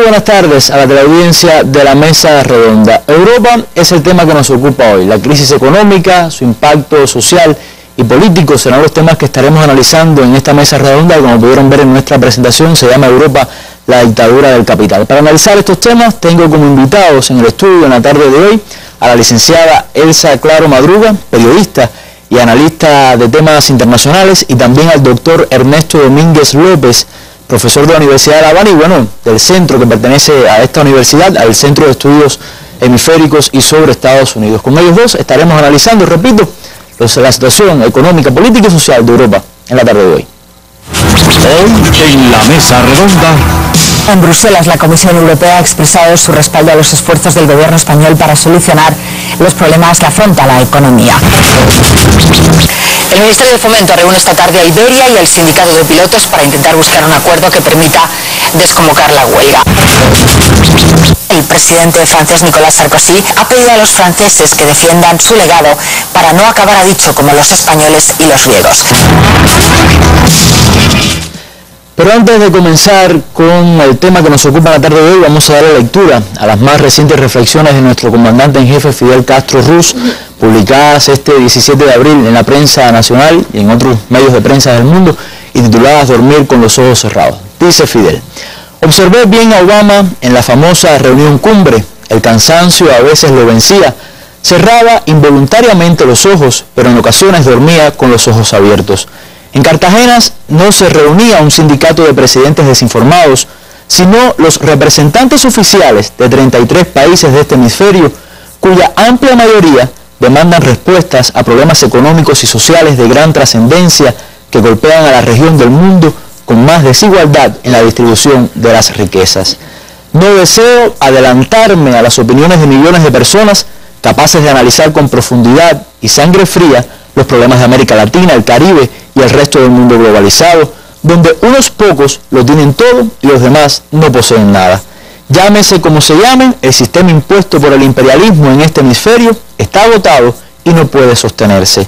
buenas tardes a la teleaudiencia de la Mesa Redonda. Europa es el tema que nos ocupa hoy. La crisis económica, su impacto social y político serán los temas que estaremos analizando en esta Mesa Redonda, como pudieron ver en nuestra presentación, se llama Europa, la dictadura del capital. Para analizar estos temas tengo como invitados en el estudio en la tarde de hoy a la licenciada Elsa Claro Madruga, periodista y analista de temas internacionales, y también al doctor Ernesto Domínguez López, profesor de la Universidad de La Habana y bueno, del centro que pertenece a esta universidad, al Centro de Estudios Hemisféricos y sobre Estados Unidos. Con ellos dos estaremos analizando, repito, la situación económica, política y social de Europa en la tarde de hoy. Hoy en la Mesa Redonda. En Bruselas, la Comisión Europea ha expresado su respaldo a los esfuerzos del gobierno español para solucionar los problemas que afronta la economía. El Ministerio de Fomento reúne esta tarde a Iberia y al sindicato de pilotos para intentar buscar un acuerdo que permita desconvocar la huelga. El presidente francés Nicolas Sarkozy ha pedido a los franceses que defiendan su legado para no acabar, ha dicho, como los españoles y los griegos. Pero antes de comenzar con el tema que nos ocupa la tarde de hoy, vamos a darle lectura a las más recientes reflexiones de nuestro comandante en jefe Fidel Castro Ruz, publicadas este 17 de abril en la prensa nacional y en otros medios de prensa del mundo, y tituladas Dormir con los ojos cerrados. Dice Fidel: observé bien a Obama en la famosa reunión cumbre. El cansancio a veces lo vencía. Cerraba involuntariamente los ojos, pero en ocasiones dormía con los ojos abiertos. En Cartagena no se reunía un sindicato de presidentes desinformados, sino los representantes oficiales de 33 países de este hemisferio, cuya amplia mayoría demandan respuestas a problemas económicos y sociales de gran trascendencia que golpean a la región del mundo con más desigualdad en la distribución de las riquezas. No deseo adelantarme a las opiniones de millones de personas capaces de analizar con profundidad y sangre fría los problemas de América Latina, el Caribe y el resto del mundo globalizado, donde unos pocos lo tienen todo y los demás no poseen nada. Llámese como se llame, el sistema impuesto por el imperialismo en este hemisferio está agotado y no puede sostenerse.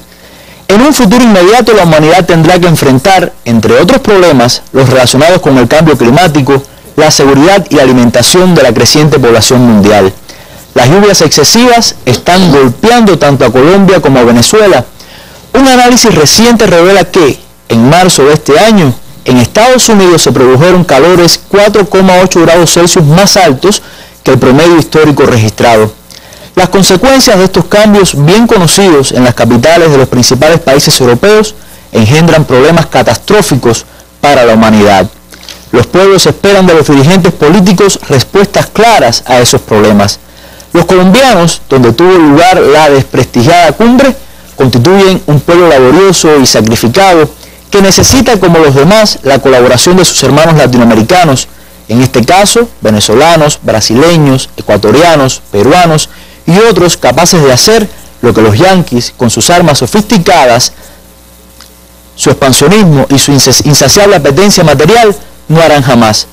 En un futuro inmediato la humanidad tendrá que enfrentar, entre otros problemas, los relacionados con el cambio climático, la seguridad y la alimentación de la creciente población mundial. Las lluvias excesivas están golpeando tanto a Colombia como a Venezuela. Un análisis reciente revela que, en marzo de este año, en Estados Unidos se produjeron calores 4,8 grados Celsius más altos que el promedio histórico registrado. Las consecuencias de estos cambios, bien conocidos en las capitales de los principales países europeos, engendran problemas catastróficos para la humanidad. Los pueblos esperan de los dirigentes políticos respuestas claras a esos problemas. Los colombianos, donde tuvo lugar la desprestigiada cumbre, constituyen un pueblo laborioso y sacrificado que necesita, como los demás, la colaboración de sus hermanos latinoamericanos, en este caso venezolanos, brasileños, ecuatorianos, peruanos y otros capaces de hacer lo que los yanquis, con sus armas sofisticadas, su expansionismo y su insaciable apetencia material, no harán jamás.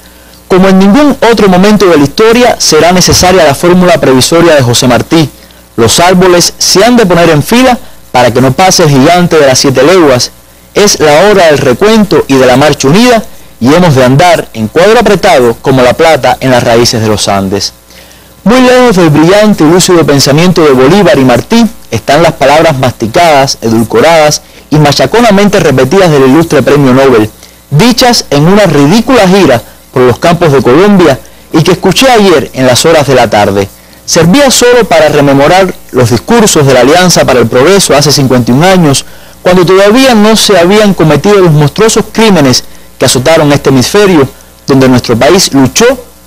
Como en ningún otro momento de la historia, será necesaria la fórmula previsoria de José Martí: los árboles se han de poner en fila para que no pase el gigante de las 7 leguas. Es la hora del recuento y de la marcha unida, y hemos de andar en cuadro apretado como la plata en las raíces de los Andes. Muy lejos del brillante y lúcido pensamiento de Bolívar y Martí están las palabras masticadas, edulcoradas y machaconamente repetidas del ilustre premio Nobel, dichas en una ridícula gira por los campos de Colombia y que escuché ayer en las horas de la tarde. Servía solo para rememorar los discursos de la Alianza para el Progreso hace 51 años, cuando todavía no se habían cometido los monstruosos crímenes que azotaron este hemisferio, donde nuestro país luchó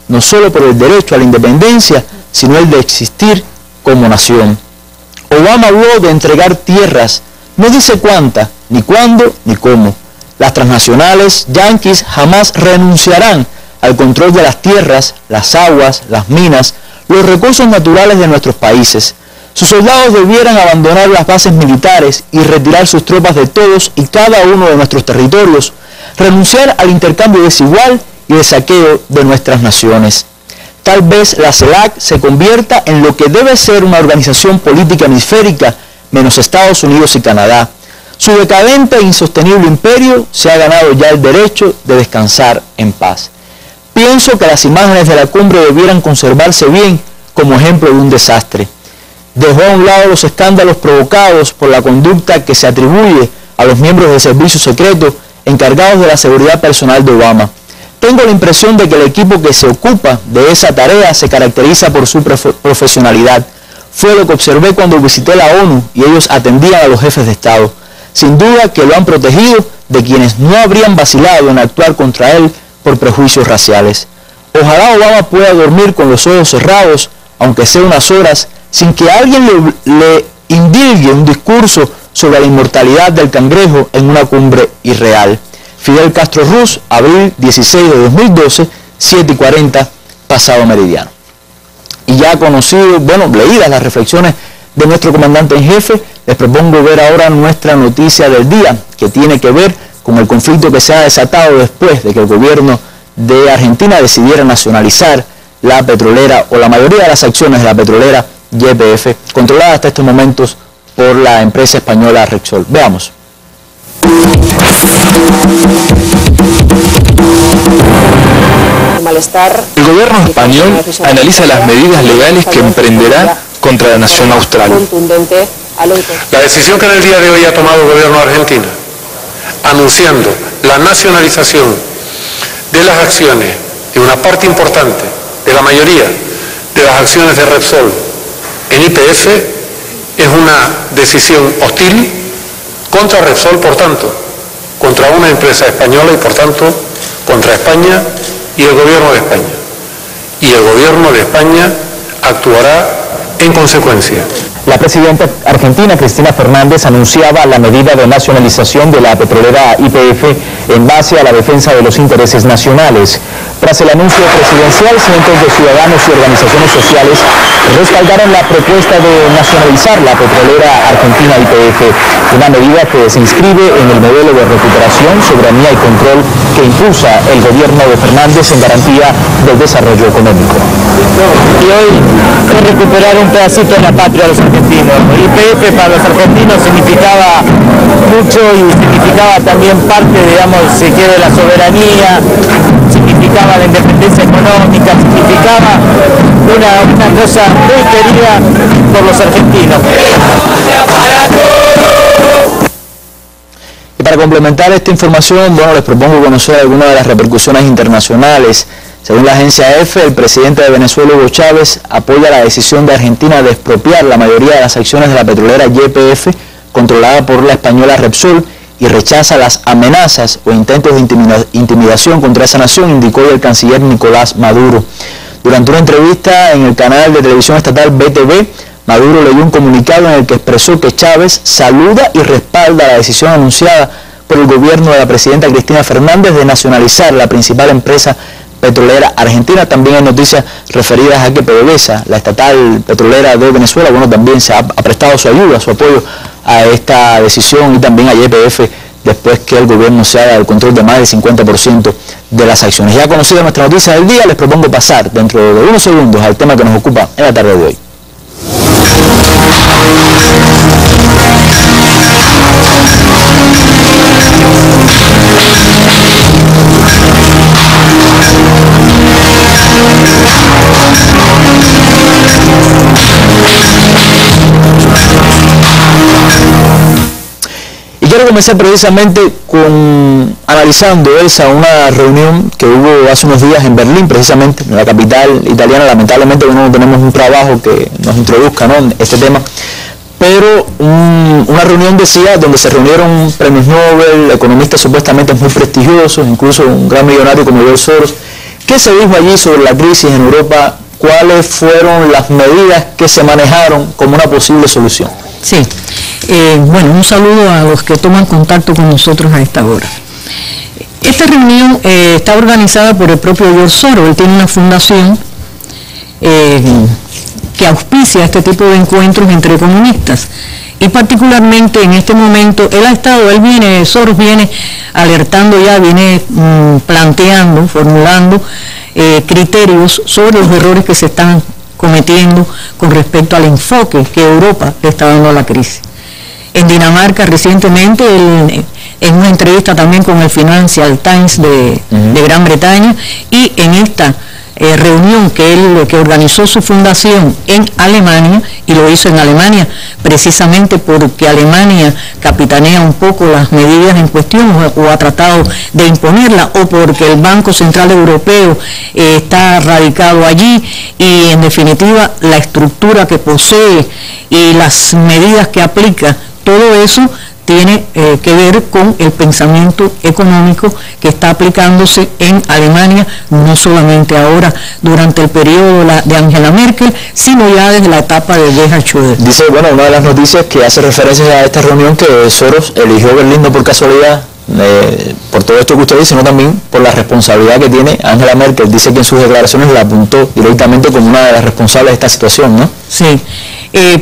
no solo por el derecho a la independencia, sino el de existir como nación. Obama habló de entregar tierras, no dice cuánta, ni cuándo, ni cómo. Las transnacionales yanquis jamás renunciarán al control de las tierras, las aguas, las minas, los recursos naturales de nuestros países. Sus soldados debieran abandonar las bases militares y retirar sus tropas de todos y cada uno de nuestros territorios, renunciar al intercambio desigual y de saqueo de nuestras naciones. Tal vez la CELAC se convierta en lo que debe ser una organización política hemisférica, menos Estados Unidos y Canadá. Su decadente e insostenible imperio se ha ganado ya el derecho de descansar en paz. Pienso que las imágenes de la cumbre debieran conservarse bien como ejemplo de un desastre. Dejó a un lado los escándalos provocados por la conducta que se atribuye a los miembros del servicio secreto encargados de la seguridad personal de Obama. Tengo la impresión de que el equipo que se ocupa de esa tarea se caracteriza por su profesionalidad. Fue lo que observé cuando visité la ONU y ellos atendían a los jefes de Estado. Sin duda que lo han protegido de quienes no habrían vacilado en actuar contra él por prejuicios raciales. Ojalá Obama pueda dormir con los ojos cerrados, aunque sea unas horas, sin que alguien le indilgue un discurso sobre la inmortalidad del cangrejo en una cumbre irreal. Fidel Castro Ruz, abril 16 de 2012, 7:40, pasado meridiano. Y ya conocido, leídas las reflexiones de nuestro comandante en jefe, les propongo ver ahora nuestra noticia del día, que tiene que ver con el conflicto que se ha desatado después de que el gobierno de Argentina decidiera nacionalizar la petrolera, o la mayoría de las acciones de la petrolera YPF, controlada hasta estos momentos por la empresa española Repsol. Veamos. El gobierno español analiza las medidas legales que emprenderá contra la nación austral. La decisión que en el día de hoy ha tomado el gobierno de Argentina, anunciando la nacionalización de las acciones de una parte importante, de la mayoría de las acciones de Repsol en YPF, es una decisión hostil contra Repsol, por tanto, contra una empresa española y, por tanto, contra España y el gobierno de España. Y el gobierno de España actuará en consecuencia. La presidenta argentina, Cristina Fernández, anunciaba la medida de nacionalización de la petrolera YPF en base a la defensa de los intereses nacionales. Tras el anuncio presidencial, cientos de ciudadanos y organizaciones sociales respaldaron la propuesta de nacionalizar la petrolera argentina YPF, una medida que se inscribe en el modelo de recuperación, soberanía y control que impulsa el gobierno de Fernández en garantía del desarrollo económico. Y hoy es recuperar un pedacito de la patria de los argentinos. YPF para los argentinos significaba mucho y significaba también parte, digamos, si quiere, de la soberanía, significaba la independencia económica, significaba una cosa muy querida por los argentinos. Y para complementar esta información, les propongo conocer algunas de las repercusiones internacionales. Según la agencia EFE, el presidente de Venezuela, Hugo Chávez, apoya la decisión de Argentina de expropiar la mayoría de las acciones de la petrolera YPF, controlada por la española Repsol, y rechaza las amenazas o intentos de intimidación contra esa nación, indicó el canciller Nicolás Maduro. Durante una entrevista en el canal de televisión estatal BTV, Maduro leyó un comunicado en el que expresó que Chávez saluda y respalda la decisión anunciada por el gobierno de la presidenta Cristina Fernández de nacionalizar la principal empresa petrolera argentina. También hay noticias referidas a que PDVSA, la estatal petrolera de Venezuela, también se ha prestado su ayuda, su apoyo a esta decisión, y también a YPF, después que el gobierno se haga el control de más del 50% de las acciones. Ya conocida nuestra noticia del día, les propongo pasar dentro de unos segundos al tema que nos ocupa en la tarde de hoy. Quiero comenzar precisamente analizando una reunión que hubo hace unos días en Berlín, precisamente, en la capital italiana. Lamentablemente no tenemos un trabajo que nos introduzca en este tema, pero una reunión, decía, donde se reunieron premios Nobel, economistas supuestamente muy prestigiosos, incluso un gran millonario como George Soros. ¿Qué se dijo allí sobre la crisis en Europa? ¿Cuáles fueron las medidas que se manejaron como una posible solución? Sí, un saludo a los que toman contacto con nosotros a esta hora. Esta reunión está organizada por el propio George Soros. Él tiene una fundación que auspicia este tipo de encuentros entre economistas. Y particularmente en este momento, Soros viene alertando ya, viene planteando, formulando criterios sobre los errores que se están cometiendo con respecto al enfoque que Europa le está dando a la crisis. En Dinamarca recientemente él en una entrevista también con el Financial Times de Gran Bretaña, y en esta reunión que organizó su fundación en Alemania, y lo hizo en Alemania precisamente porque Alemania capitanea un poco las medidas en cuestión o ha tratado de imponerlas, o porque el Banco Central Europeo está radicado allí, y en definitiva la estructura que posee y las medidas que aplica, todo eso tiene que ver con el pensamiento económico que está aplicándose en Alemania, no solamente ahora durante el periodo de Angela Merkel, sino ya desde la etapa de Gerhard Schröder. Dice, bueno, una de las noticias que hace referencia a esta reunión, que Soros eligió Berlín no por casualidad, por todo esto que usted dice, sino también por la responsabilidad que tiene Angela Merkel. Dice que en sus declaraciones la apuntó directamente como una de las responsables de esta situación, ¿no? Sí,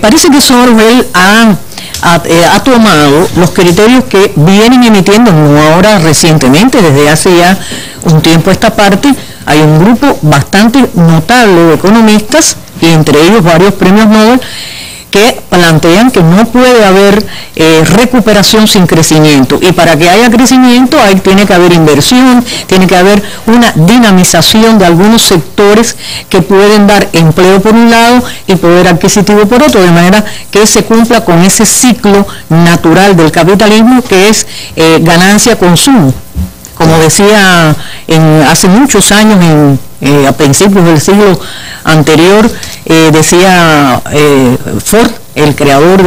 parece que Soros él ha tomado los criterios que vienen emitiendo, no ahora recientemente, desde hace ya un tiempo a esta parte. Hay un grupo bastante notable de economistas, y entre ellos varios premios Nobel, que plantean que no puede haber recuperación sin crecimiento, y para que haya crecimiento tiene que haber inversión, tiene que haber una dinamización de algunos sectores que pueden dar empleo por un lado y poder adquisitivo por otro, de manera que se cumpla con ese ciclo natural del capitalismo, que es ganancia-consumo. Como decía hace muchos años, a principios del siglo anterior, decía Ford, el creador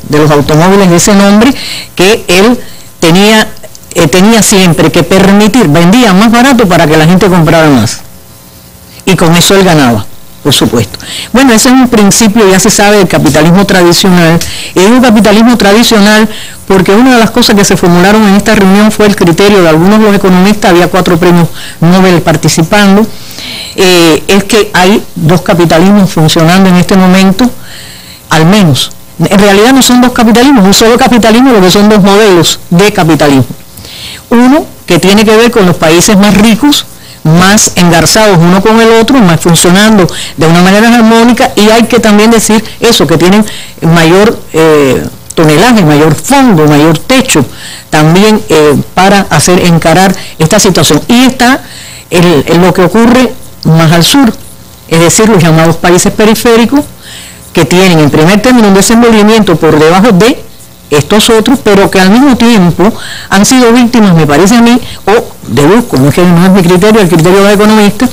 de los automóviles de ese nombre, que él tenía siempre que permitir, vendía más barato para que la gente comprara más, y con eso él ganaba, por supuesto. Bueno, ese es un principio, ya se sabe, del capitalismo tradicional. Y es un capitalismo tradicional porque una de las cosas que se formularon en esta reunión fue el criterio de algunos de los economistas, había 4 premios Nobel participando, es que hay 2 capitalismos funcionando en este momento, al menos. En realidad no son 2 capitalismos, un solo capitalismo, lo que son 2 modelos de capitalismo. Uno que tiene que ver con los países más ricos, más engarzados uno con el otro, más funcionando de una manera armónica, y hay que también decir eso, que tienen mayor tonelaje, mayor fondo, mayor techo también para encarar esta situación. Y está lo que ocurre más al sur, es decir, los llamados países periféricos, que tienen en primer término un desenvolvimiento por debajo de estos otros, pero que al mismo tiempo han sido víctimas, me parece a mí, o deduzco, no es mi criterio, el criterio de los economistas,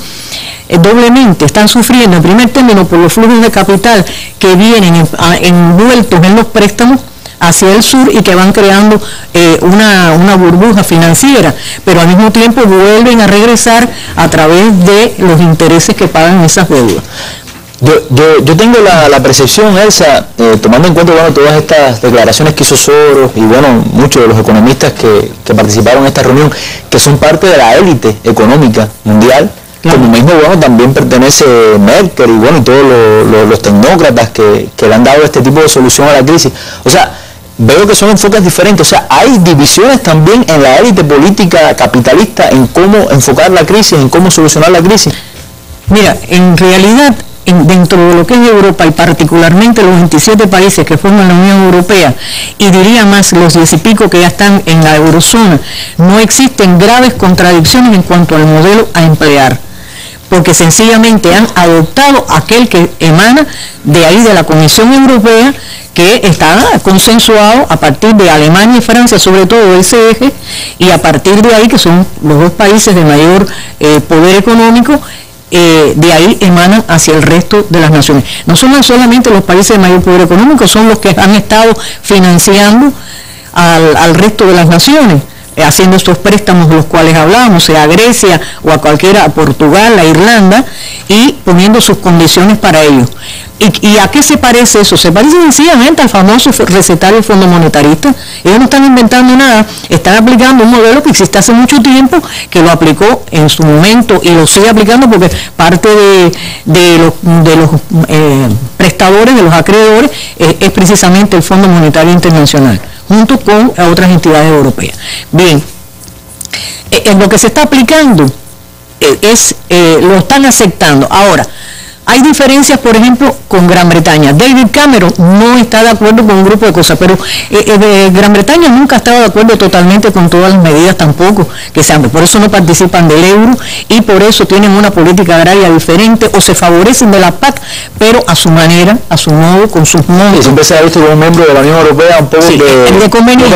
doblemente están sufriendo en primer término por los flujos de capital que vienen envueltos en los préstamos hacia el sur y que van creando una burbuja financiera, pero al mismo tiempo vuelven a regresar a través de los intereses que pagan esas deudas. Yo tengo la percepción, Elsa, tomando en cuenta todas estas declaraciones que hizo Soros y muchos de los economistas que participaron en esta reunión, que son parte de la élite económica mundial, claro. Como mismo también pertenece Merkel y todos los tecnócratas que le han dado este tipo de solución a la crisis. O sea, veo que son enfoques diferentes, o sea, hay divisiones también en la élite política capitalista en cómo enfocar la crisis, en cómo solucionar la crisis. Mira, en realidad, dentro de lo que es Europa y particularmente los 27 países que forman la Unión Europea, y diría más los 10 y pico que ya están en la eurozona, no existen graves contradicciones en cuanto al modelo a emplear, porque sencillamente han adoptado aquel que emana de ahí de la Comisión Europea, que está consensuado a partir de Alemania y Francia, sobre todo ese eje, y a partir de ahí, que son los 2 países de mayor poder económico, de ahí emanan hacia el resto de las naciones. No son solamente los países de mayor poder económico, son los que han estado financiando al resto de las naciones, haciendo estos préstamos de los cuales hablábamos, sea a Grecia o a cualquiera, a Portugal, a Irlanda, y poniendo sus condiciones para ello. ¿Y a qué se parece eso? Se parece sencillamente al famoso recetario fondo monetarista. Ellos no están inventando nada, están aplicando un modelo que existe hace mucho tiempo, que lo aplicó en su momento y lo sigue aplicando porque parte de los prestadores, de los acreedores, es precisamente el Fondo Monetario Internacional, junto con otras entidades europeas. Bien, lo que se está aplicando lo están aceptando. Ahora, Hay diferencias, por ejemplo, con Gran Bretaña. David Cameron no está de acuerdo con un grupo de cosas, pero Gran Bretaña nunca ha estado de acuerdo totalmente con todas las medidas tampoco que se han. Por eso no participan del euro y por eso tienen una política agraria diferente o se favorecen de la PAC, pero a su manera, a su modo, con sus modos. Y siempre se ha visto como un miembro de la Unión Europea un poco de conveniencia,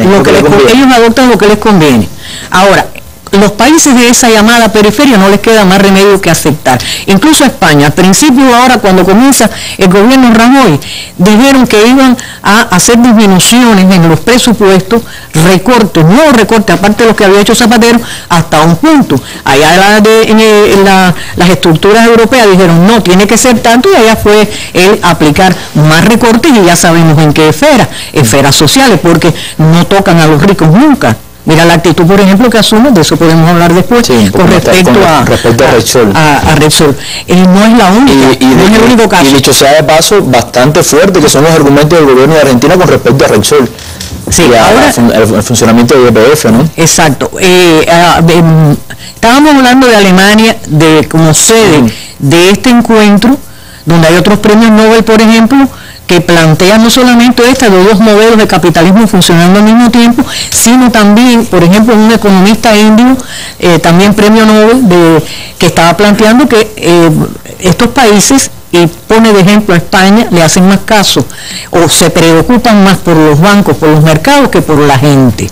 lo que les conviene. Ellos adoptan lo que les conviene. Ahora, los países de esa llamada periferia no les queda más remedio que aceptar. Incluso España, al principio, ahora cuando comienza el gobierno Rajoy, dijeron que iban a hacer disminuciones en los presupuestos, recortes, nuevos recortes, aparte de los que había hecho Zapatero, hasta un punto. Allá las estructuras europeas dijeron, no, tiene que ser tanto, y allá fue él aplicar más recortes, y ya sabemos en qué esferas sociales, porque no tocan a los ricos nunca. Mira la actitud, por ejemplo, que asume, de eso podemos hablar después, con respecto a Repsol. No es la única, no es el único caso. Y dicho sea de paso, bastante fuerte que son los argumentos del gobierno de Argentina con respecto a Repsol. Sí, ahora, el funcionamiento de YPF, ¿no? Exacto. Estábamos hablando de Alemania como sede de este encuentro, donde hay otros premios Nobel, por ejemplo, que plantea no solamente de dos modelos de capitalismo funcionando al mismo tiempo, sino también, por ejemplo, un economista indio, también premio Nobel, que estaba planteando que estos países, y pone de ejemplo a España, le hacen más caso o se preocupan más por los bancos, por los mercados, que por la gente.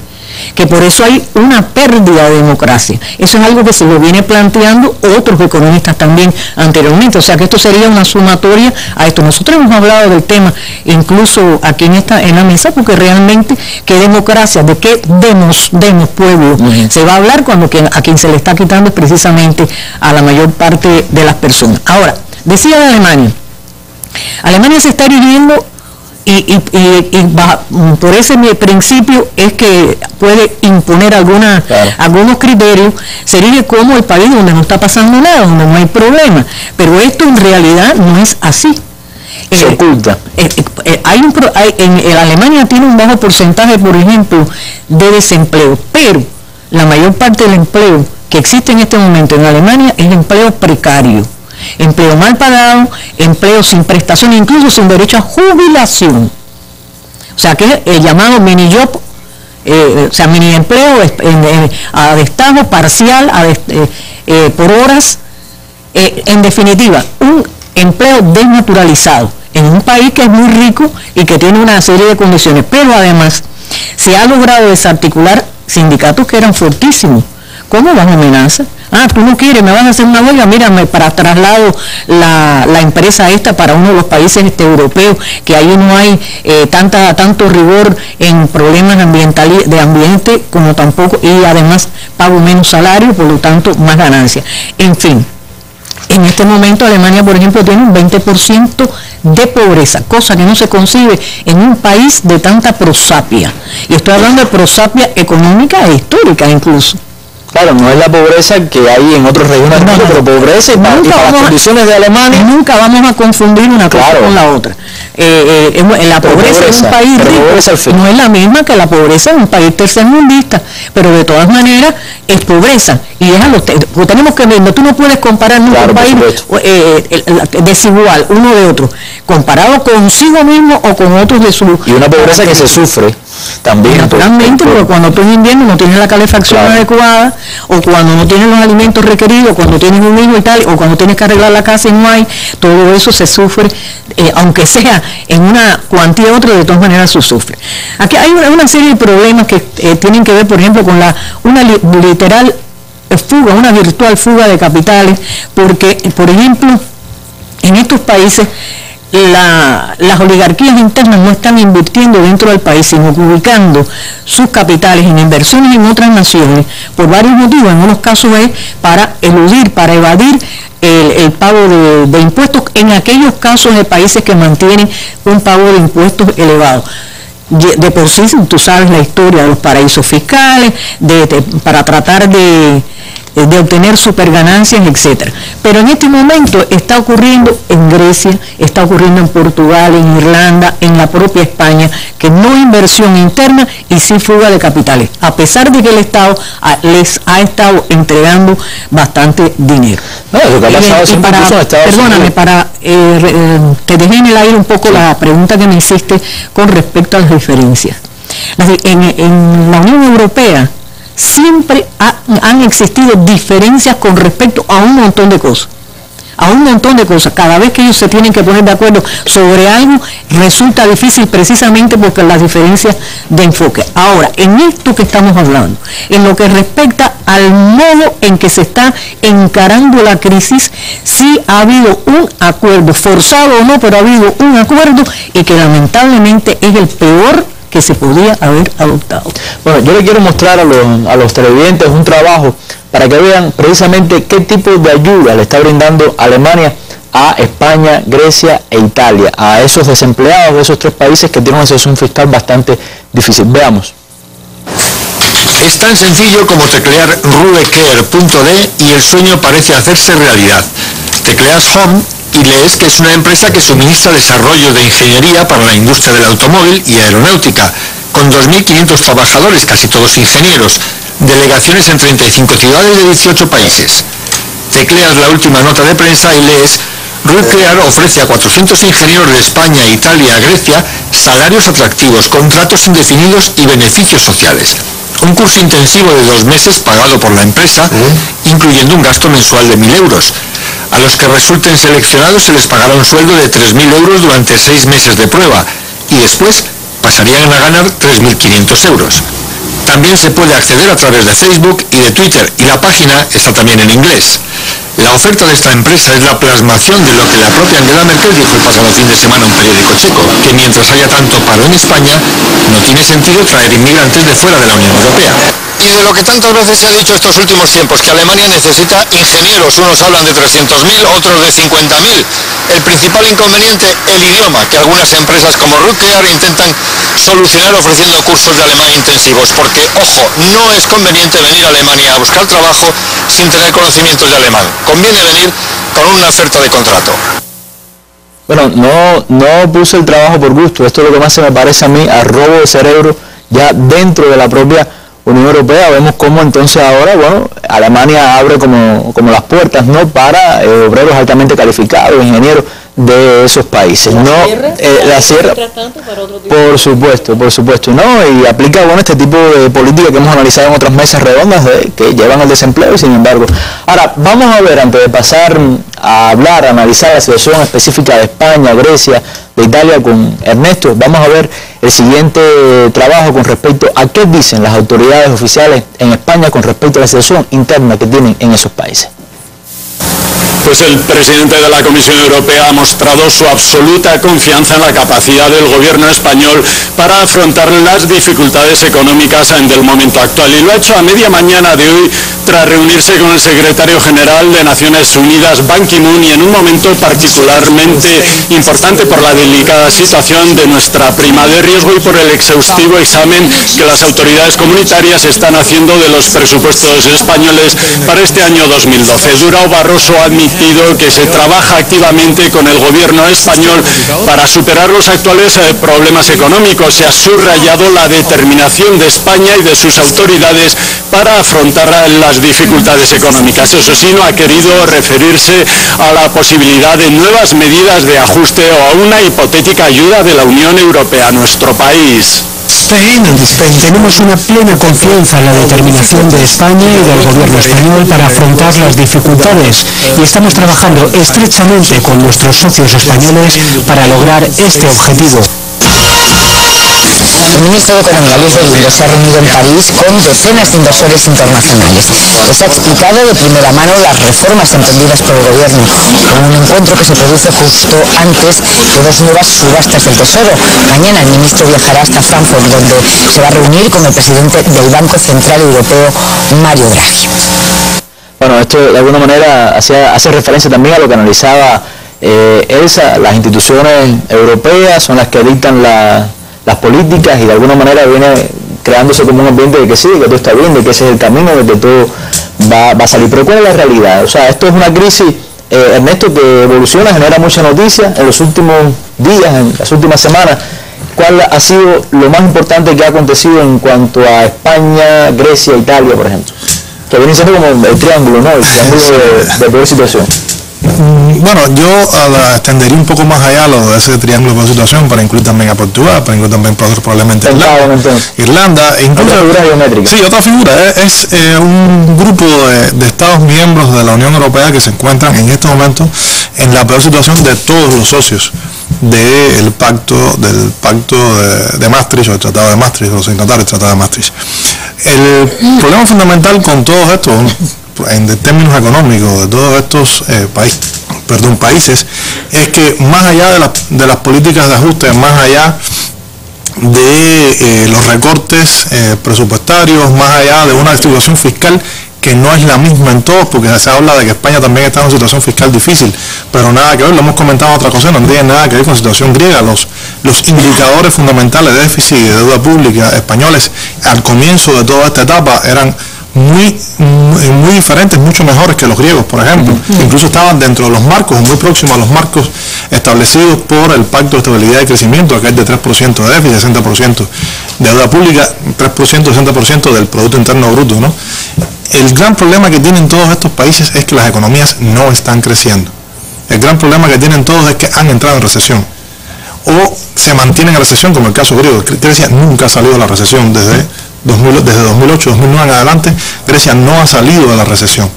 Que por eso hay una pérdida de democracia. Eso es algo que se lo viene planteando otros economistas también anteriormente, o sea que esto sería una sumatoria a esto. Nosotros hemos hablado del tema incluso aquí en la mesa, porque realmente qué democracia, de qué demos pueblo se va a hablar cuando a quien se le está quitando es precisamente a la mayor parte de las personas. Ahora, decía de Alemania se está erigiendo y por ese principio es que puede imponer algunos criterios, se erige como el país donde no está pasando nada, donde no hay problema, pero esto en realidad no es así. Se oculta. En Alemania tiene un bajo porcentaje, por ejemplo, de desempleo, pero la mayor parte del empleo que existe en este momento en Alemania es empleo precario. Empleo mal pagado, empleo sin prestación, incluso sin derecho a jubilación. O sea que es el llamado mini job, o sea, mini empleo a destajo parcial, por horas, en definitiva, un empleo desnaturalizado en un país que es muy rico y que tiene una serie de condiciones, pero además se ha logrado desarticular sindicatos que eran fortísimos, como bajo amenaza. Tú no quieres, me van a hacer una huelga, mírame, para traslado la empresa esta para uno de los países europeos, que ahí no hay tanto rigor en problemas de ambiente como tampoco, y además pago menos salario, por lo tanto más ganancias. En fin, en este momento Alemania, por ejemplo, tiene un 20% de pobreza, cosa que no se concibe en un país de tanta prosapia. Y estoy hablando de prosapia económica e histórica incluso. Claro, no es la pobreza que hay en otras regiones del mundo, pero pobreza y para las condiciones de Alemania. Nunca vamos a confundir una cosa con la otra. La pobreza en un país rico no es la misma que la pobreza en un país tercermundista, pero de todas maneras es pobreza. Y tenemos que ver, tú no puedes comparar nunca un país desigual, uno de otro, comparado consigo mismo o con otros de su... Y una pobreza que se sufre también. Naturalmente, porque cuando tú en invierno no tienes la calefacción adecuada, o cuando no tienes los alimentos requeridos, cuando tienes un hijo y tal, o cuando tienes que arreglar la casa y no hay, todo eso se sufre, aunque sea en una cuantía u otra, de todas maneras se sufre. Aquí hay una serie de problemas que tienen que ver, por ejemplo, con una literal fuga, una virtual fuga de capitales, porque, por ejemplo, en estos países las oligarquías internas no están invirtiendo dentro del país, sino ubicando sus capitales en inversiones en otras naciones, por varios motivos. En unos casos es para eludir, para evadir el pago de impuestos, en aquellos casos de países que mantienen un pago de impuestos elevado. De por sí, tú sabes la historia de los paraísos fiscales, para tratar de de obtener superganancias, etcétera. Pero en este momento está ocurriendo en Grecia, está ocurriendo en Portugal, en Irlanda, en la propia España, que no hay inversión interna y sí fuga de capitales, a pesar de que el Estado les ha estado entregando bastante dinero. No, lo que ha pasado siempre incluso en Estados Unidos. Perdóname, te dejé en el aire un poco la pregunta que me hiciste con respecto a las diferencias. En la Unión Europea siempre han existido diferencias con respecto a un montón de cosas. Cada vez que ellos se tienen que poner de acuerdo sobre algo, resulta difícil precisamente porque las diferencias de enfoque. Ahora, en esto que estamos hablando, en lo que respecta al modo en que se está encarando la crisis, sí ha habido un acuerdo, forzado o no, pero ha habido un acuerdo y que lamentablemente es el peor que se podía haber adoptado. Bueno, yo le quiero mostrar a los televidentes un trabajo para que vean precisamente qué tipo de ayuda le está brindando Alemania a España, Grecia e Italia, a esos desempleados de esos tres países que tienen una situación fiscal bastante difícil. Veamos. Es tan sencillo como teclear ruekeer.de y el sueño parece hacerse realidad. Tecleas Home y lees que es una empresa que suministra desarrollo de ingeniería para la industria del automóvil y aeronáutica, con 2.500 trabajadores, casi todos ingenieros, delegaciones en 35 ciudades de 18 países. Tecleas la última nota de prensa y lees: Ruekeer ofrece a 400 ingenieros de España, Italia, Grecia salarios atractivos, contratos indefinidos y beneficios sociales. Un curso intensivo de 2 meses pagado por la empresa, incluyendo un gasto mensual de 1.000 euros. A los que resulten seleccionados se les pagará un sueldo de 3.000 euros durante 6 meses de prueba y después pasarían a ganar 3.500 euros. También se puede acceder a través de Facebook y de Twitter y la página está también en inglés. La oferta de esta empresa es la plasmación de lo que la propia Angela Merkel dijo el pasado fin de semana a un periódico checo, que mientras haya tanto paro en España, no tiene sentido traer inmigrantes de fuera de la Unión Europea. Y de lo que tantas veces se ha dicho estos últimos tiempos, que Alemania necesita ingenieros, unos hablan de 300.000, otros de 50.000. El principal inconveniente, el idioma, que algunas empresas como Ruekeer intentan solucionar ofreciendo cursos de alemán intensivos, porque, ojo, no es conveniente venir a Alemania a buscar trabajo sin tener conocimientos de alemán. Conviene venir con una oferta de contrato. Bueno, no puse el trabajo por gusto. Esto es lo que más se me parece a mí a robo de cerebro ya dentro de la propia Unión Europea. Vemos cómo entonces ahora, bueno, Alemania abre como las puertas, ¿no?, para obreros altamente calificados, ingenieros de esos países. La cierra, por supuesto, ¿no? Y aplica, bueno, este tipo de política que hemos analizado en otras mesas redondas que llevan al desempleo, y sin embargo. Ahora, vamos a ver, antes de pasar a hablar, a analizar la situación específica de España, Grecia, de Italia con Ernesto, vamos a ver el siguiente trabajo con respecto a qué dicen las autoridades oficiales en España con respecto a la situación interna que tienen en esos países. Pues el presidente de la Comisión Europea ha mostrado su absoluta confianza en la capacidad del gobierno español para afrontar las dificultades económicas del momento actual, y lo ha hecho a media mañana de hoy tras reunirse con el secretario general de Naciones Unidas, Ban Ki-moon, y en un momento particularmente importante por la delicada situación de nuestra prima de riesgo y por el exhaustivo examen que las autoridades comunitarias están haciendo de los presupuestos españoles para este año 2012. Durão Barroso ha admitido que se trabaja activamente con el gobierno español para superar los actuales problemas económicos. Se ha subrayado la determinación de España y de sus autoridades para afrontar las dificultades económicas. Eso sí, no ha querido referirse a la posibilidad de nuevas medidas de ajuste o a una hipotética ayuda de la Unión Europea a nuestro país. Tenemos una plena confianza en la determinación de España y del gobierno español para afrontar las dificultades, y estamos trabajando estrechamente con nuestros socios españoles para lograr este objetivo. El ministro de Economía, Luis de Guindos, se ha reunido en París con decenas de inversores internacionales. Les ha explicado de primera mano las reformas emprendidas por el gobierno, en un encuentro que se produce justo antes de 2 nuevas subastas del Tesoro. Mañana el ministro viajará hasta Frankfurt, donde se va a reunir con el presidente del Banco Central Europeo, Mario Draghi. Bueno, esto de alguna manera hace referencia también a lo que analizaba Elsa. Las instituciones europeas son las que dictan las políticas, y de alguna manera viene creándose como un ambiente de que sí, que todo está bien, de que ese es el camino, de que todo va a salir. Pero ¿cuál es la realidad? O sea, esto es una crisis, Ernesto, que evoluciona, genera mucha noticia en los últimos días, en las últimas semanas. ¿Cuál ha sido lo más importante que ha acontecido en cuanto a España, Grecia, Italia, por ejemplo? Que viene siendo como el triángulo, ¿no? El triángulo de peor situación. Bueno, yo extendería un poco más allá lo de ese triángulo de situación para incluir también a Portugal, para incluir también probablemente Irlanda, incluso otra figura geométrica. Sí, otra figura, es un grupo de Estados miembros de la Unión Europea que se encuentran en este momento en la peor situación de todos los socios del pacto de Maastricht, o el Tratado de Maastricht, los signatarios del Tratado de Maastricht. El problema fundamental con todos estos, en términos económicos, de todos estos países, es que más allá de las políticas de ajuste, más allá de los recortes presupuestarios, más allá de una distribución fiscal que no es la misma en todos, porque se habla de que España también está en una situación fiscal difícil, pero nada que ver, lo hemos comentado en otra ocasión, no tiene nada que ver con la situación griega. Los indicadores fundamentales de déficit y de deuda pública españoles al comienzo de toda esta etapa eran muy diferentes, mucho mejores que los griegos, por ejemplo. Incluso estaban dentro de los marcos, muy próximos a los marcos establecidos por el Pacto de Estabilidad y Crecimiento, que es de 3% de déficit, 60% de deuda pública, 3%, 60% del Producto Interno Bruto, ¿no? El gran problema que tienen todos estos países es que las economías no están creciendo. El gran problema que tienen todos es que han entrado en recesión o se mantienen en recesión, como el caso griego. Grecia nunca ha salido de la recesión desde 2008, 2009 en adelante. Grecia no ha salido de la recesión.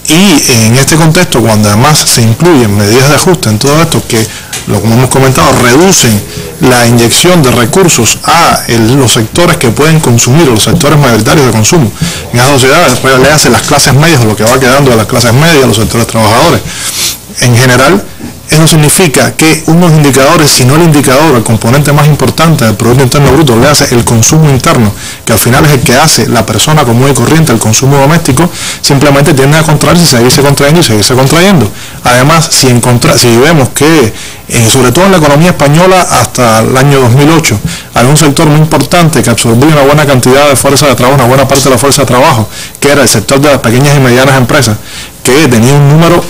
Y en este contexto, cuando además se incluyen medidas de ajuste en todo esto que, como hemos comentado, reducen la inyección de recursos a los sectores que pueden consumir, los sectores mayoritarios de consumo en las sociedades, le hacen las clases medias, o lo que va quedando de las clases medias, los sectores trabajadores en general. Eso significa que unos indicadores, si no el indicador, el componente más importante del Producto Interno Bruto, le hace el consumo interno, que al final es el que hace la persona común y corriente, el consumo doméstico, simplemente tiende a contraerse, seguirse contrayendo y seguirse contrayendo. Además, si vemos que, sobre todo en la economía española hasta el año 2008, había un sector muy importante que absorbía una buena cantidad de fuerza de trabajo, una buena parte de la fuerza de trabajo, que era el sector de las pequeñas y medianas empresas, que tenía un número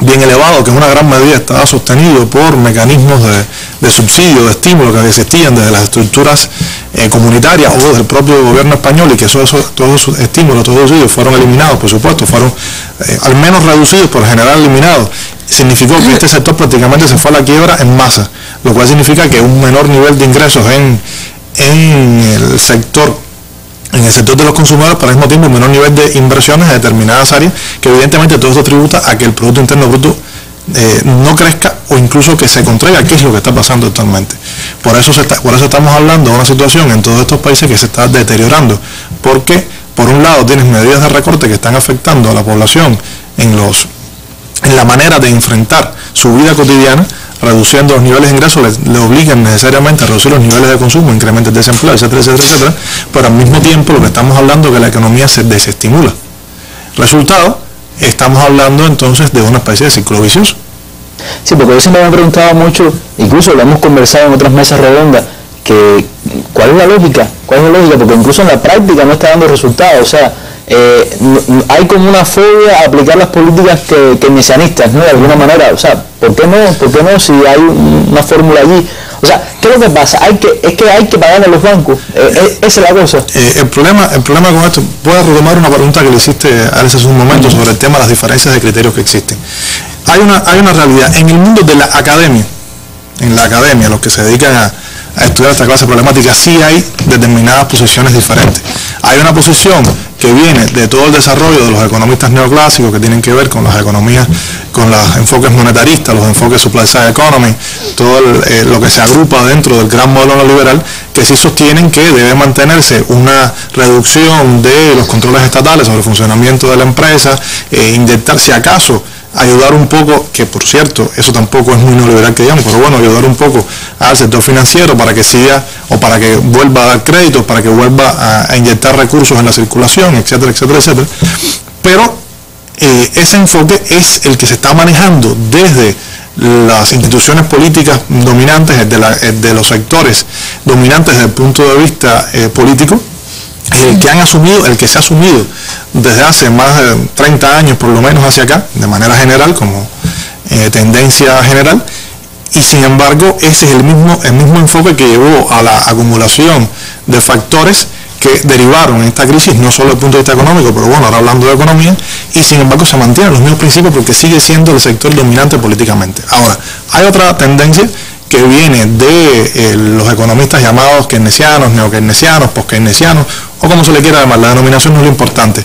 bien elevado, que en una gran medida estaba sostenido por mecanismos de subsidio, de estímulo que existían desde las estructuras comunitarias o desde el propio gobierno español, y que todos esos estímulos, todos esos subsidios fueron eliminados, por supuesto, fueron al menos reducidos, por general eliminados. Significó que este sector prácticamente se fue a la quiebra en masa, lo cual significa que un menor nivel de ingresos en el sector de los consumidores, pero al mismo tiempo un menor nivel de inversiones en determinadas áreas, que evidentemente todo esto tributa a que el Producto Interno Bruto no crezca o incluso que se contraiga, que es lo que está pasando actualmente. Por eso estamos hablando de una situación en todos estos países que se está deteriorando, porque por un lado tienes medidas de recorte que están afectando a la población en la manera de enfrentar su vida cotidiana, reduciendo los niveles de ingresos, le obligan necesariamente a reducir los niveles de consumo, incrementos de desempleo, etcétera, etcétera, etcétera, pero al mismo tiempo lo que estamos hablando es que la economía se desestimula. Resultado, estamos hablando entonces de una especie de ciclo vicioso. Sí, porque yo siempre me he preguntado mucho, incluso lo hemos conversado en otras mesas redondas, que ¿cuál es la lógica? Porque incluso en la práctica no está dando resultados. O sea, hay como una fobia a aplicar las políticas keynesianistas, ¿no? De alguna manera. O sea, ¿por qué no si hay una fórmula allí? O sea, ¿qué es lo que pasa? Es que hay que pagarle a los bancos. Esa es la cosa. El problema con esto, voy a retomar una pregunta que le hiciste hace un momento sobre el tema de las diferencias de criterios que existen. Hay una realidad. En el mundo de la academia, los que se dedican a estudiar esta clase problemática, sí hay determinadas posiciones diferentes. Hay una posición que viene de todo el desarrollo de los economistas neoclásicos que tienen que ver con las economías, con los enfoques monetaristas, los enfoques supply side economy, todo lo que se agrupa dentro del gran modelo neoliberal, que sí sostienen que debe mantenerse una reducción de los controles estatales sobre el funcionamiento de la empresa, inyectar, si acaso, ayudar un poco, que por cierto, eso tampoco es muy neoliberal que digamos, pero bueno, ayudar un poco al sector financiero para que siga o para que vuelva a dar créditos, para que vuelva a inyectar recursos en la circulación, etcétera, etcétera, etcétera. Pero ese enfoque es el que se está manejando desde las instituciones políticas dominantes, de los sectores dominantes desde el punto de vista político, el que se ha asumido desde hace más de 30 años por lo menos hacia acá, de manera general, como tendencia general, y sin embargo ese es el mismo enfoque que llevó a la acumulación de factores que derivaron en esta crisis, no solo desde el punto de vista económico, pero bueno, ahora hablando de economía, y sin embargo se mantienen los mismos principios porque sigue siendo el sector dominante políticamente. Ahora, hay otra tendencia que viene de los economistas llamados keynesianos, neokeynesianos, postkeynesianos, o como se le quiera llamar, la denominación no es lo importante,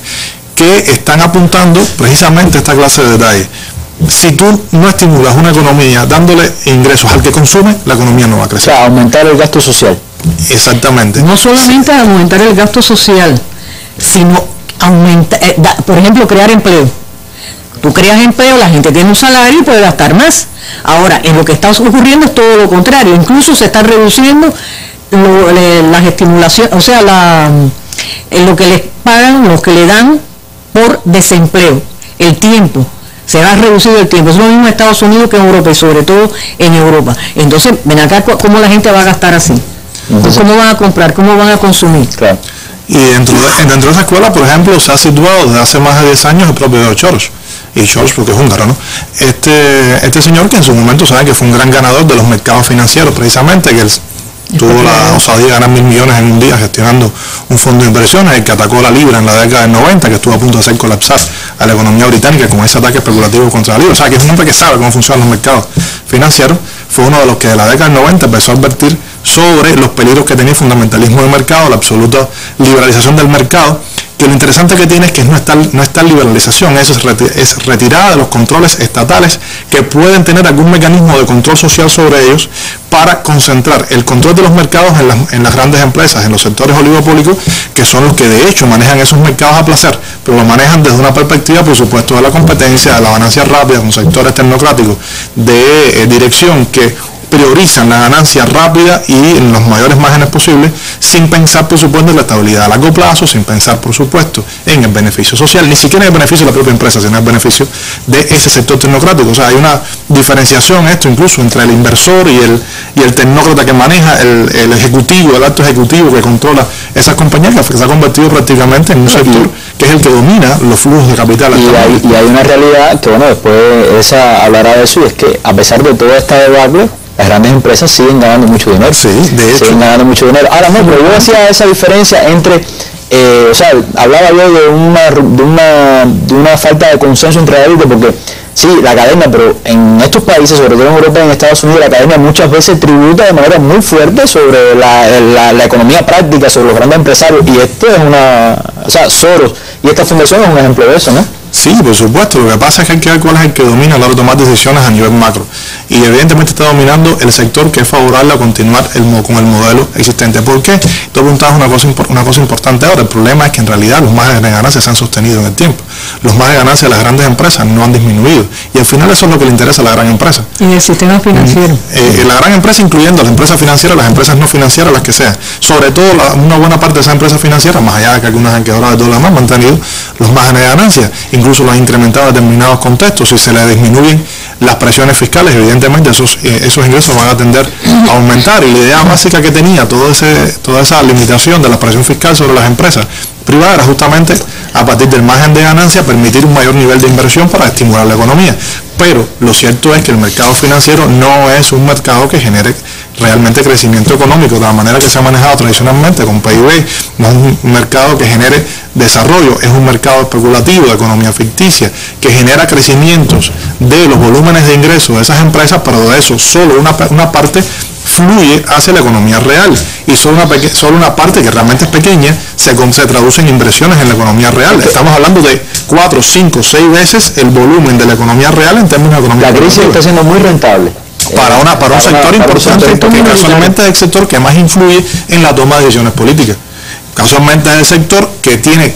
que están apuntando precisamente a esta clase de detalles. Si tú no estimulas una economía dándole ingresos al que consume, la economía no va a crecer. O sea, aumentar el gasto social. Exactamente. No solamente aumentar el gasto social, sino por ejemplo, crear empleo. Tú creas empleo, la gente tiene un salario y puede gastar más. Ahora, en lo que está ocurriendo es todo lo contrario. Incluso se está reduciendo las estimulaciones, o sea, lo que les pagan, lo que le dan por desempleo, el tiempo. Se ha reducido el tiempo. Es lo mismo en Estados Unidos que en Europa, y sobre todo en Europa. Entonces, ven acá, ¿cómo la gente va a gastar así? Entonces, ¿cómo van a comprar? ¿Cómo van a consumir? Claro. Y dentro de esa escuela, por ejemplo, se ha situado desde hace más de 10 años el propio George. Y George porque es húngaro, ¿no? Este señor que en su momento saben que fue un gran ganador de los mercados financieros, precisamente, que él tuvo la osadía de ganar 1.000 millones en un día gestionando un fondo de inversiones, el que atacó la libra en la década del 90, que estuvo a punto de hacer colapsar a la economía británica con ese ataque especulativo contra la libra. O sea, que es un hombre que sabe cómo funcionan los mercados financieros. Fue uno de los que de la década del 90 empezó a advertir sobre los peligros que tenía el fundamentalismo del mercado, la absoluta liberalización del mercado, que lo interesante que tiene es que no es tal liberalización, eso es retirada de los controles estatales que pueden tener algún mecanismo de control social sobre ellos para concentrar el control de los mercados en las grandes empresas, en los sectores oligopólicos, que son los que de hecho manejan esos mercados a placer, pero lo manejan desde una perspectiva, por supuesto, de la competencia, de la ganancia rápida, con sectores tecnocráticos de dirección que priorizan la ganancia rápida y en los mayores márgenes posibles, sin pensar, por supuesto, en la estabilidad a largo plazo, sin pensar, por supuesto, en el beneficio social, ni siquiera en el beneficio de la propia empresa, sino en el beneficio de ese sector tecnocrático. O sea, hay una diferenciación incluso entre el inversor y el tecnócrata que maneja, el ejecutivo, el alto ejecutivo que controla esas compañías, que se ha convertido prácticamente en un sector que es el que domina los flujos de capital. Y hay una realidad que, bueno, después esa hablará de eso, y es que a pesar de toda esta debacle, las grandes empresas siguen ganando mucho dinero. Sí, de hecho. Siguen ganando mucho dinero. Ahora no, pero yo hacía esa diferencia entre, o sea, hablaba yo de una falta de consenso entre la élite, porque sí, la academia, pero en estos países, sobre todo en Europa y en Estados Unidos, la academia muchas veces tributa de manera muy fuerte sobre la economía práctica, sobre los grandes empresarios, y esto es o sea, Soros y esta fundación es un ejemplo de eso, ¿no? Sí, por supuesto. Lo que pasa es que hay que ver cuál es el que domina a la hora de tomar decisiones a nivel macro. Y evidentemente está dominando el sector que es favorable a continuar con el modelo existente. ¿Por qué? Tú apuntabas una cosa importante ahora. El problema es que en realidad los márgenes de ganancias se han sostenido en el tiempo. Los márgenes de ganancias de las grandes empresas no han disminuido. Y al final eso es lo que le interesa a la gran empresa. Y el sistema financiero. La gran empresa, incluyendo las empresas financieras, las empresas no financieras, las que sean. Sobre todo una buena parte de esas empresas financieras, más allá de que algunas han quebrado de todo lo demás, han tenido los márgenes de ganancias. Incluso los han incrementado en determinados contextos. Si se les disminuyen las presiones fiscales, evidentemente esos ingresos van a tender a aumentar. Y la idea básica que tenía toda esa limitación de la presión fiscal sobre las empresas privadas era justamente, a partir del margen de ganancia, permitir un mayor nivel de inversión para estimular la economía. Pero lo cierto es que el mercado financiero no es un mercado que genere realmente crecimiento económico de la manera que se ha manejado tradicionalmente con PIB. No es un mercado que genere desarrollo, es un mercado especulativo de economía ficticia que genera crecimientos de los volúmenes de ingresos de esas empresas, pero de eso solo una parte fluye hacia la economía real, y solo una parte que realmente es pequeña se traduce en inversiones en la economía real. Estamos hablando de 4, 5, 6 veces el volumen de la economía real en términos de economía. La crisis está siendo muy rentable. Para un sector importante, porque casualmente es el sector que más influye en la toma de decisiones políticas. Casualmente es el sector que tiene,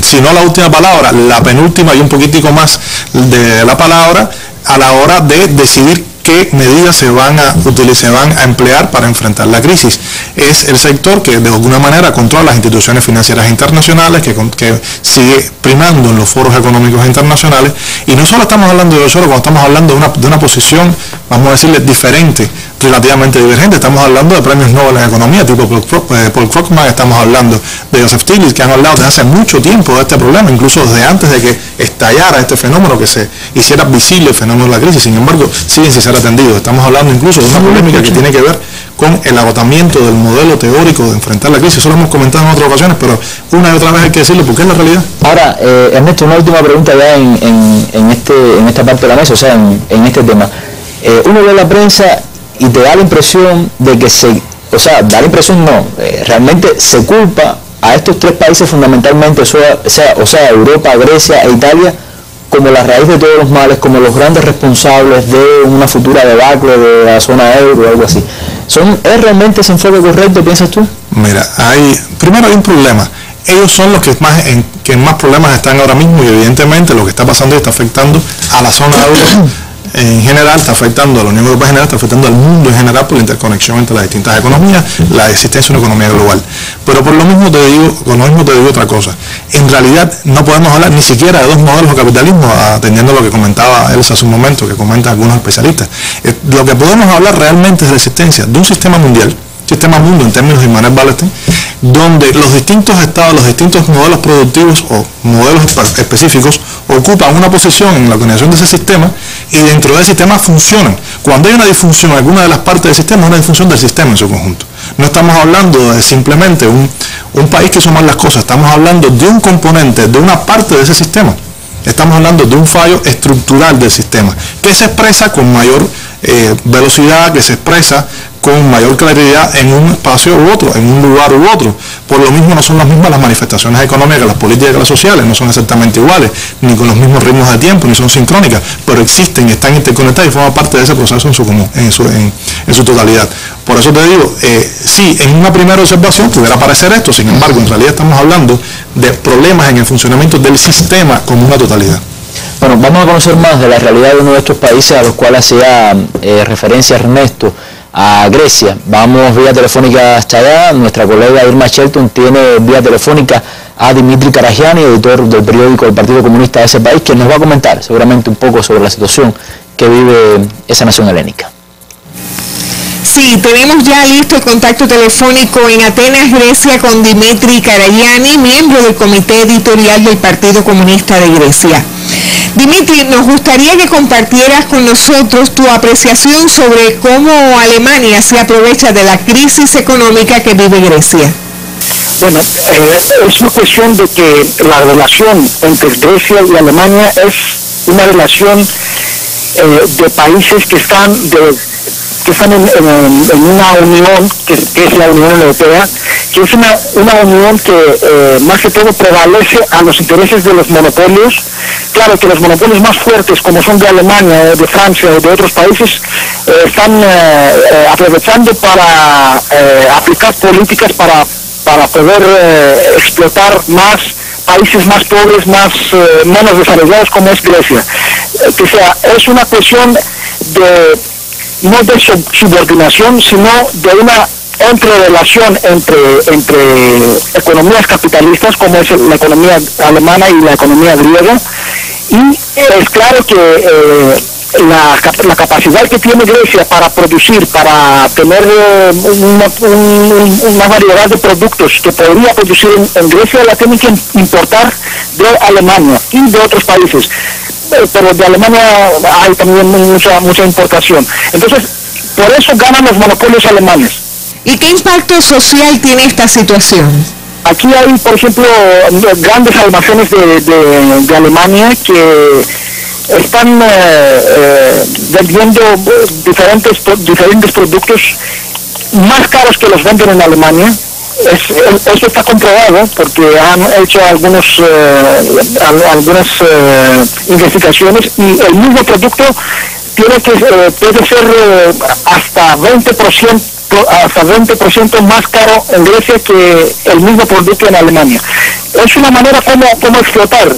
si no la última palabra, la penúltima y un poquitico más de la palabra a la hora de decidir qué medidas se van a emplear para enfrentar la crisis. Es el sector que de alguna manera controla las instituciones financieras internacionales, que sigue primando en los foros económicos internacionales, y no solo estamos hablando de Tesoro, cuando estamos hablando de una posición, vamos a decirle, diferente, relativamente divergente. Estamos hablando de premios Nobel en economía, tipo Paul Krugman, estamos hablando de Joseph Stiglitz, que han hablado desde hace mucho tiempo de este problema, incluso desde antes de que estallara este fenómeno, que se hiciera visible el fenómeno de la crisis. Sin embargo, siguen sin ser atendidos. Estamos hablando incluso de una polémica que tiene que ver con el agotamiento del modelo teórico de enfrentar la crisis. Eso lo hemos comentado en otras ocasiones, pero una y otra vez hay que decirlo porque es la realidad. Ahora, Ernesto, una última pregunta ya en esta parte de la mesa, o sea, en este tema. Uno ve la prensa y te da la impresión de que realmente se culpa a estos tres países fundamentalmente, o sea, Europa, Grecia e Italia, como la raíz de todos los males, como los grandes responsables de una futura debacle de la zona euro o algo así. ¿Es realmente ese enfoque correcto, piensas tú? Mira, primero hay un problema. Ellos son los que más problemas están ahora mismo, y evidentemente lo que está pasando está afectando a la zona euro en general, está afectando a la Unión Europea en general, está afectando al mundo en general por la interconexión entre las distintas economías, la existencia de una economía global. Pero por lo mismo te digo otra cosa. En realidad no podemos hablar ni siquiera de dos modelos de capitalismo, atendiendo a lo que comentaba Elsa hace un momento, que comentan algunos especialistas. Lo que podemos hablar realmente es de la existencia de un sistema mundial, sistema mundo en términos de Immanuel Wallerstein, donde los distintos estados, los distintos modelos productivos o modelos específicos ocupan una posición en la organización de ese sistema, y dentro del sistema funcionan. Cuando hay una disfunción en alguna de las partes del sistema, es una disfunción del sistema en su conjunto. No estamos hablando de simplemente un país que suma las cosas, estamos hablando de un componente, de una parte de ese sistema. Estamos hablando de un fallo estructural del sistema, que se expresa con mayor velocidad, que se expresa con mayor claridad en un espacio u otro, en un lugar u otro. Por lo mismo no son las mismas las manifestaciones económicas, las políticas y las sociales, no son exactamente iguales, ni con los mismos ritmos de tiempo, ni son sincrónicas, pero existen y están interconectadas y forman parte de ese proceso en su totalidad. Por eso te digo, sí, en una primera observación pudiera parecer esto, sin embargo, en realidad estamos hablando de problemas en el funcionamiento del sistema como una totalidad. Bueno, vamos a conocer más de la realidad de uno de estos países a los cuales hacía referencia Ernesto, a Grecia. Vamos vía telefónica hasta allá. Nuestra colega Irma Shelton tiene vía telefónica a Dimitri Karagiani, editor del periódico del Partido Comunista de ese país, que nos va a comentar seguramente un poco sobre la situación que vive esa nación helénica. Sí, tenemos ya listo el contacto telefónico en Atenas, Grecia, con Dimitri Karagiani, miembro del comité editorial del Partido Comunista de Grecia. Dimitri, nos gustaría que compartieras con nosotros tu apreciación sobre cómo Alemania se aprovecha de la crisis económica que vive Grecia. Bueno, es una cuestión de que la relación entre Grecia y Alemania es una relación de países que están en una unión, que es la Unión Europea, que es una unión que más que todo prevalece a los intereses de los monopolios. Claro que los monopolios más fuertes, como son de Alemania, de Francia, de otros países, están aprovechando para aplicar políticas para poder explotar más países más pobres, menos desarrollados, como es Grecia. O sea, es una cuestión no de subordinación, sino de una entrerelación entre economías capitalistas, como es la economía alemana y la economía griega, y es claro que la capacidad que tiene Grecia para producir, para tener una variedad de productos que podría producir en Grecia, la tiene que importar de Alemania y de otros países. Pero de Alemania hay también mucha importación. Entonces, por eso ganan los monopolios alemanes. ¿Y qué impacto social tiene esta situación? Aquí hay, por ejemplo, grandes almacenes de Alemania que están vendiendo diferentes productos más caros que los venden en Alemania. Eso está comprobado porque han hecho algunas investigaciones, y el mismo producto puede ser hasta 20% hasta 20% más caro en Grecia que el mismo producto en Alemania. Es una manera como explotar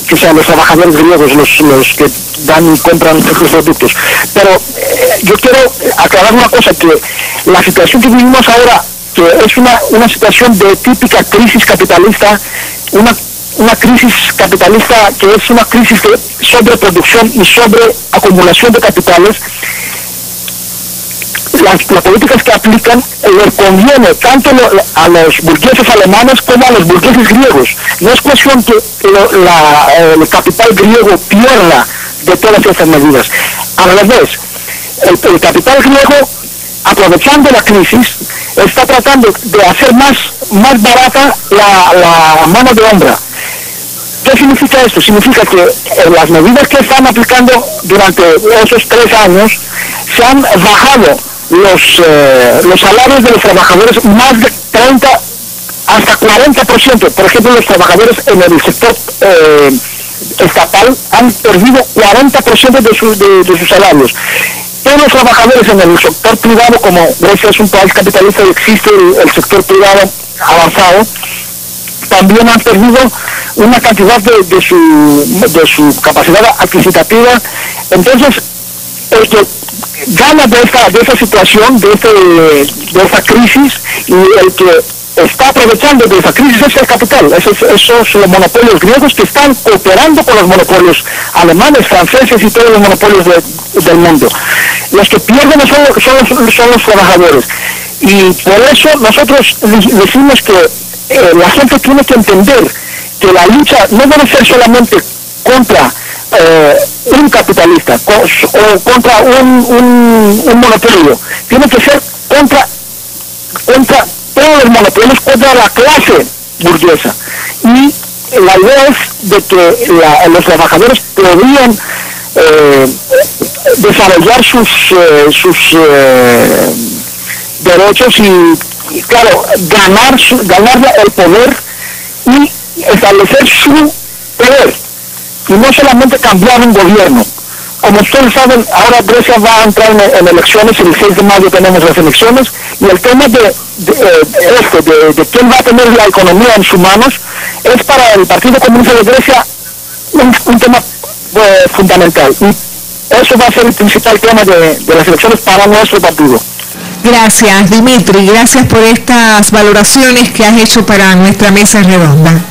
que sean los trabajadores griegos los que dan y compran estos productos. Pero yo quiero aclarar una cosa, que la situación que vivimos ahora, que es una situación de típica crisis capitalista, una crisis capitalista que es una crisis de sobreproducción y sobreacumulación de capitales. Las políticas que aplican les conviene tanto a los burgueses alemanes como a los burgueses griegos. No es cuestión que el capital griego pierda de todas estas medidas. Al revés, el capital griego, aprovechando la crisis, está tratando de hacer más barata la mano de obra. ¿Qué significa esto? Significa que las medidas que están aplicando durante esos 3 años se han bajado los salarios de los trabajadores más de 30 hasta 40%. Por ejemplo, los trabajadores en el sector estatal han perdido 40% de sus salarios. Todos los trabajadores en el sector privado, como Grecia es un país capitalista y existe el sector privado avanzado, también han perdido una cantidad de su capacidad adquisitiva. Entonces, el que gana de esta situación, de esta crisis, y el que está aprovechando de esa crisis es el capital. Esos los monopolios griegos que están cooperando con los monopolios alemanes, franceses y todos los monopolios del mundo. Los que pierden son los trabajadores. Y por eso nosotros decimos que la gente tiene que entender que la lucha no debe ser solamente contra un capitalista o contra un monopolio, tiene que ser contra todos los monopolios, contra la clase burguesa. Y la idea es de que los trabajadores podrían desarrollar sus derechos y claro, ganar el poder y establecer su poder, y no solamente cambiar un gobierno. Como ustedes saben, ahora Grecia va a entrar en elecciones, el 6 de mayo tenemos las elecciones, y el tema de quién va a tener la economía en sus manos es para el Partido Comunista de Grecia un tema fundamental, y eso va a ser el principal tema de las elecciones para nuestro partido. Gracias, Dimitri, gracias por estas valoraciones que has hecho para nuestra mesa redonda.